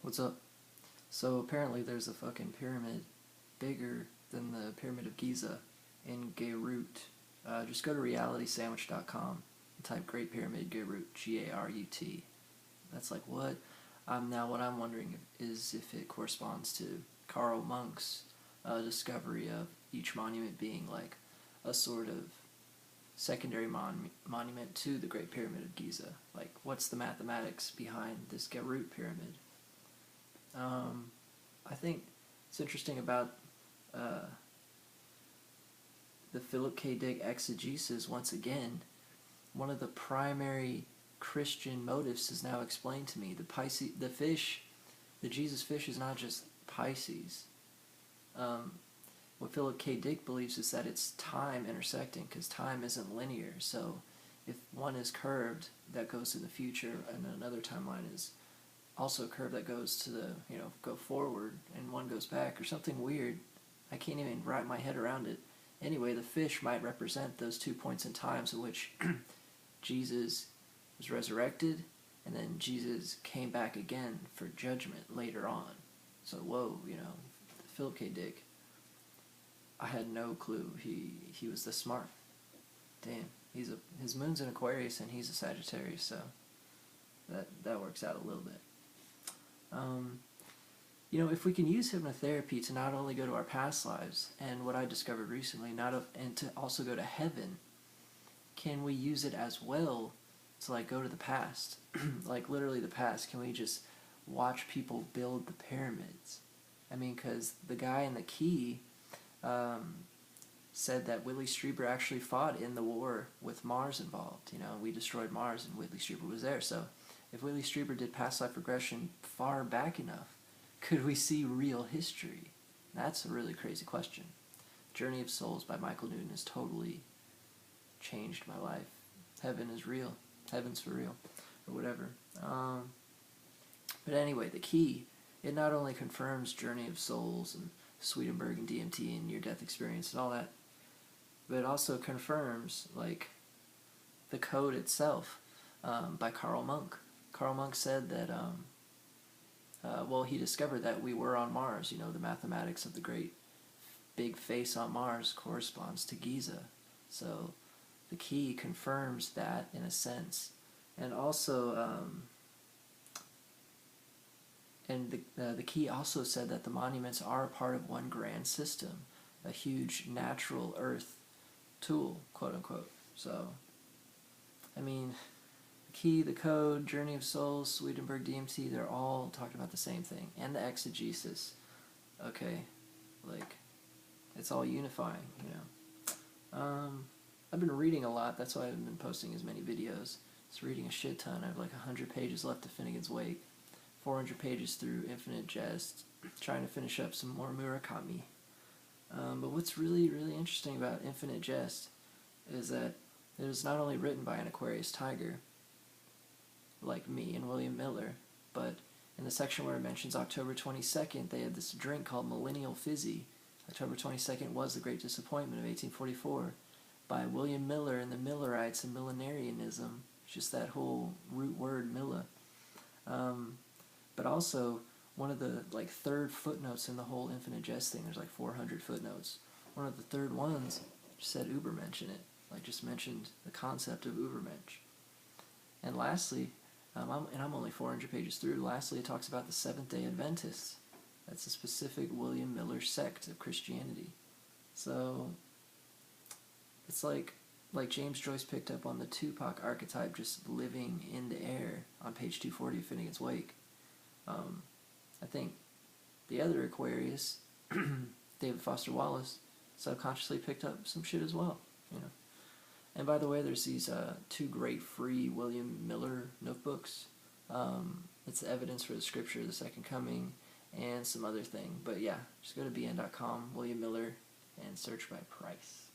What's up? So apparently there's a fucking pyramid bigger than the Pyramid of Giza in Garut. Just go to realitysandwich.com and type Great Pyramid Garut, Garut. That's like what? Now what I'm wondering is if it corresponds to Karl Monk's discovery of each monument being like a sort of secondary monument to the Great Pyramid of Giza. Like, what's the mathematics behind this Garut pyramid? I think it's interesting about the Philip K. Dick exegesis. Once again, one of the primary Christian motives is now explained to me. The fish, the Jesus fish is not just Pisces. What Philip K. Dick believes is that it's time intersecting, because time isn't linear. So if one is curved, that goes to the future, and another timeline is also a curve that goes to the, go forward, and one goes back, or something weird. I can't even wrap my head around it. Anyway, the fish might represent those 2 points in times in which Jesus was resurrected, and then Jesus came back again for judgment later on. So, whoa, Philip K. Dick, I had no clue he was this smart. Damn, his moon's in Aquarius and he's a Sagittarius, so that works out a little bit. If we can use hypnotherapy to not only go to our past lives and what I discovered recently, and to also go to heaven, can we use it as well to like go to the past, like literally the past? Can we just watch people build the pyramids? I mean, because the guy in the key said that Whitley Strieber actually fought in the war with Mars involved. We destroyed Mars and Whitley Strieber was there. So if Whitley Strieber did past life regression far back enough, could we see real history? That's a really crazy question. Journey of Souls by Michael Newton has totally changed my life. Heaven is real. Heaven's for real. Or whatever. But anyway, the key, it not only confirms Journey of Souls and Swedenborg and DMT and near-death experience and all that, but it also confirms, like, the code itself by Karl Monk. Karl Monk said that, he discovered that we were on Mars. The mathematics of the great big face on Mars corresponds to Giza. So the key confirms that in a sense. And also, the key also said that the monuments are part of one grand system, a huge natural earth tool, quote unquote. So, I mean, the key, the code, Journey of Souls, Swedenborg, DMT, they're all talking about the same thing. And the exegesis. Okay, like, it's all unifying, I've been reading a lot, that's why I haven't been posting as many videos. Just reading a shit ton. I have like 100 pages left to Finnegan's Wake, 400 pages through Infinite Jest, trying to finish up some more Murakami. But what's really, really interesting about Infinite Jest is that it was not only written by an Aquarius tiger, like me and William Miller, but in the section where it mentions October 22nd, they had this drink called Millennial Fizzy. October 22nd was the Great Disappointment of 1844 by William Miller and the Millerites and millenarianism, just that whole root word, Milla. But also, one of the third footnotes in the whole Infinite Jest thing, there's like 400 footnotes. One of the third ones just said Übermensch in it, just mentioned the concept of Übermensch. And lastly, I'm only 400 pages through, lastly it talks about the Seventh-day Adventists. That's a specific William Miller sect of Christianity. So, it's like James Joyce picked up on the Tupac archetype just living in the air on page 240 of Finnegan's Wake. I think the other Aquarius, David Foster Wallace, subconsciously picked up some shit as well, And by the way, there's these two great free William Miller notebooks. It's Evidence for the Scripture of the Second Coming, and some other thing. But yeah, just go to bn.com, William Miller, and search by price.